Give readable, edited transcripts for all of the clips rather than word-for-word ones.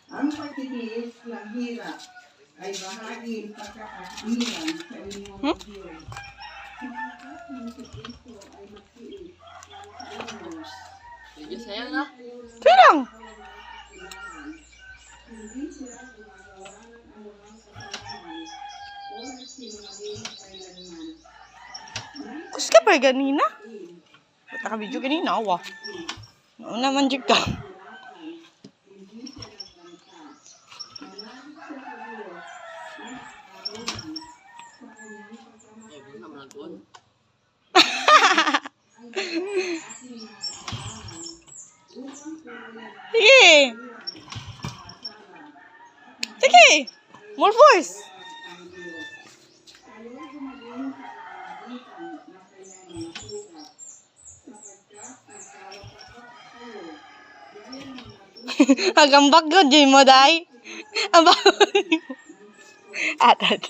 Ang pagtitiis ng hirap ay bahaging pagkakasilan sa inyong Diyos. Medyo saya na. Sinang? Kus ka pa ganina? Ba't naka-video ganina? Awa. Nauna man dyan ka. Eh, buwan naman ang tuon. Sige. Sige. More voice. Agambak ko, Jay mo, day. Ang bawal mo. Atad.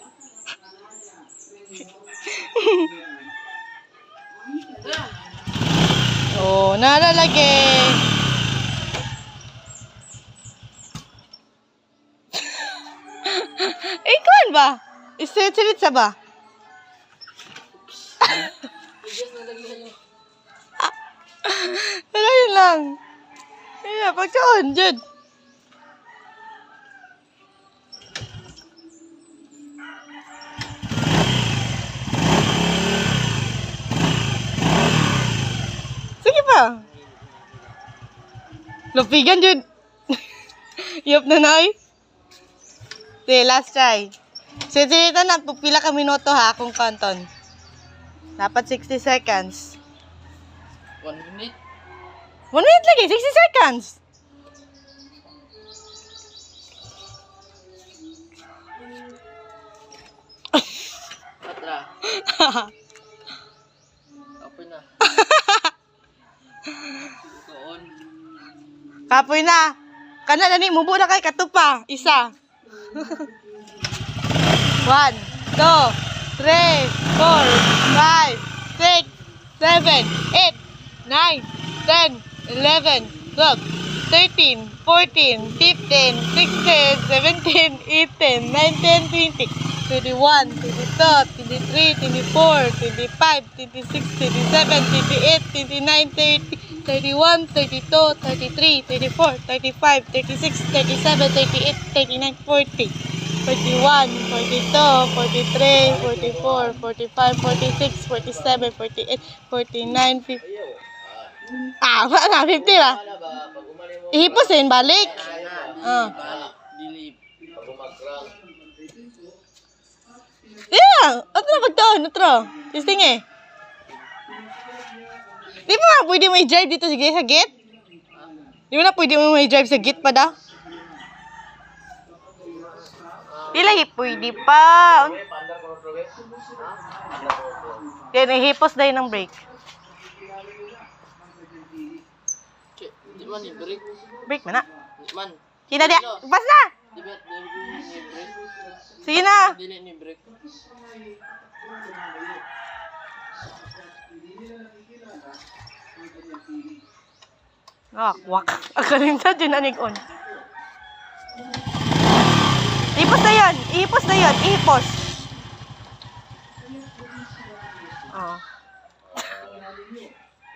Oh, nalalagay. Ikaw ba? Istrit-strit ba? Bigas na lagi sa'yo. Pero yun lang. Kaya, pagkaon, dyan. Sige pa. Lupigan, dyan. Yup na, Noy. Sige, last try. Sisilita na, pupila ka minuto ha, kung kanton. Dapat 60 seconds. 1 minute. 1 minute lagi, 60 seconds. Patra. Apoy na. Tuon. Kapoy na. Kana na ni, mubo na kay katupa. Isa. 1, 2, 3, 4, 5, 6, 7, 8, 9, 10, 11, 12, 13, 14, 15, 16, 17, 18, 19, 20, 21, 22, 23, 24, 25, 26, 27, 28, 29, 30, 31, 32, 33, 34, 35, 36, 37, 38, 39, 40, 41, 42, 43, 44, 45, 46, 47, 48, 49, 50. Wala na, 50 ba? Wala ba? Pag umali mo. Ihipusin, balik. Balik. Dilip. Pag umagrang. Yeah! Otro pagtaon, otro. Testing eh. Di mo nga pwede mo i-drive dito sige, sa gate? Di mo na pwede mo i-drive sa gate pa daw? Di lagi pwede pa. Pandar ko rin. Kaya nahihipos dahil ng brake. Di man ni break. Brake mo na. Di man. Sige na, di. Pas na! Di ba ni break? Sige na. Dili ni break. Wak. Akalimta dyan na nig-on. Ihipos na yun. Ihipos na yun. Ihipos. Oh.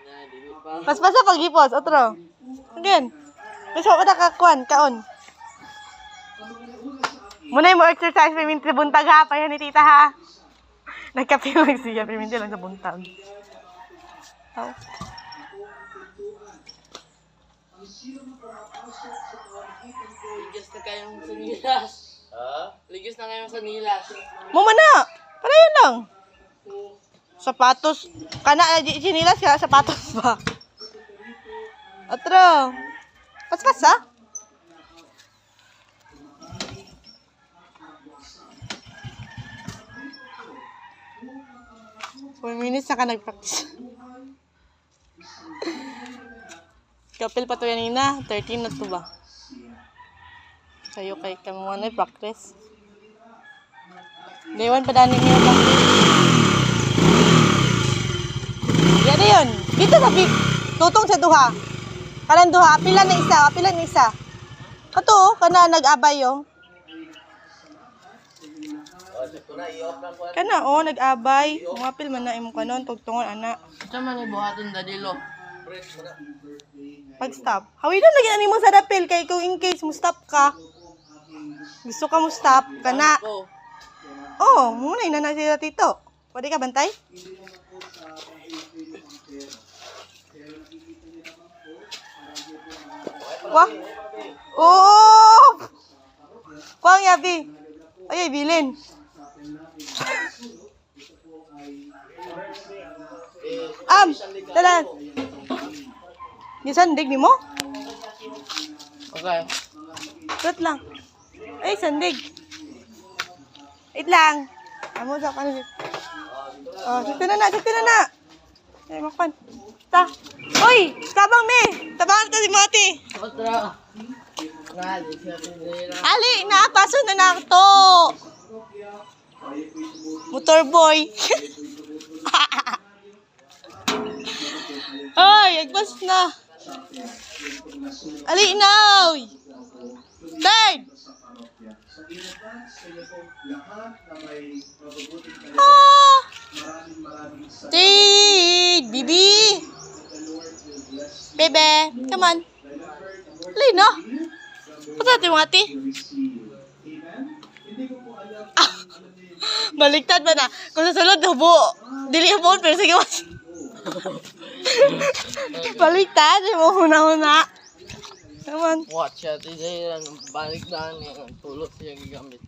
Na dili pa. Pas-pasa pag hipos. Otro. Again. Gusto ko nakakuan. Kaon. Muna mo exercise. Piminti sa buntag ha. Payan ni tita ha. Nagkapiwag siya. Piminti lang sa buntag. Oh. Ligas na kayong sanilas. Ha? Ligas na kayong sanilas. Mama na. Para yun lang. Sapatos. Kana sinilas ka. Sapatos ba? Otro. Pas-pas ha. Four minutes na ka nag-practice. Kapil pa to yan na. 13 na to ba? Sa'yo kay kamo na practice. Dewan pa dani niyo practice. Yan na yun. Dito sa big. Tutong sa duha. Kanan duha. Apilan na isa. Apilan na isa. Ato, kana nag-abay oh. Kana nag-abay. Mga apil man na imong kanon tugtungon ana. Ito man ibuhaton dadilo. Pag-stop. Hawi na lagi ani mo sa dapil kay kung in case mo stop ka. Gusto ka mo stop kana. Ko. Oh, muna na na sila tito. Pwede ka bantay? Wah. Oh! Kuang yabi. Ay, bilin. Dalan. Gisandig ni mo? Okay. Wait lang. Ay, sandig. Wait lang. Amo sa kanin. Oh, sakto na na. Ay, makpan. Ta. Oy, tabang me. Tabangan ka si Mati. Otra. Nga, di siya tinira. Ali, naapaso na na to. Motor boy. Ay, agpas na. Ali, now. Third. Ah. Third, Bibi. Bebe, come on. Ali, no? Patati mo ati. Ah, baliktad ba na? Kung sa sulod, hubo. Dili hubo, pero sige mas. Baliktad, mo huna-huna. Come on. Watch siya, tinira. Balik na niya. Tulot siya gigamit.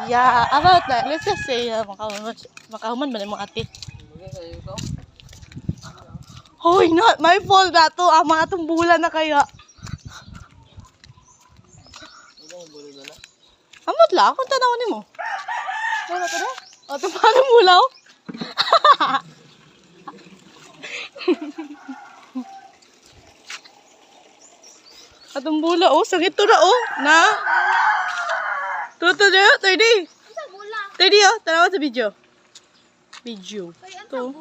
Yeah, about that, let's just say, makahuman ba na yung mga ati? Bagay sa'yo ko. Hoy, not my fault na to. Mga tumbulan na kaya. Bagay bulo na na. Amot lang, kung tanaw ni mo. Wala ka na? O, tumpalong mulaw. Atong bula, oh. Sakit to na, oh. Na. Tuto na, 30. 30, oh. Tanawa sa video. Video. To.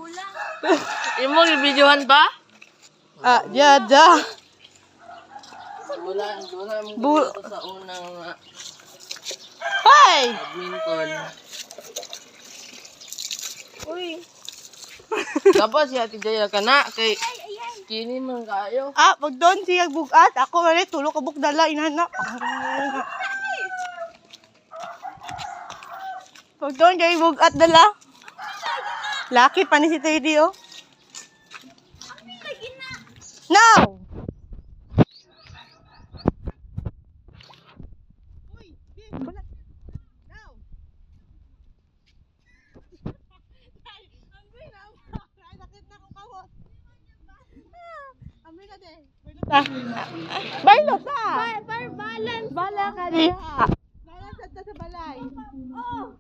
Imong i-videohan ba? Ah, yada. Wala mong Bu- gusto sa unang Hey! badminton. Uy. Dapat si Ate Jaya ka na kay kini man kayo. Ah, pag doon siya bugat, ako mali, tulo ka bukdala, inana. Pag doon kayo bugat dala. Laki pa ni si Teddy, oh. No! Bailo ka! For balance. Bala ka diha. Balance sa balay. Oh.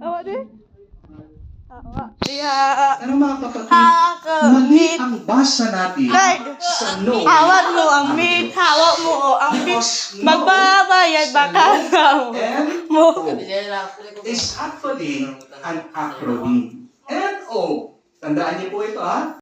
Awa di? Awa. Diha. Ano mga kapatid, Ako. mali ang basa natin Lord, sa no. hawak mo ang mid, hawak mo ang mid. Magbabayad ba ka mo? N-O is actually an acronym. N-O. Tandaan niyo po ito, ha?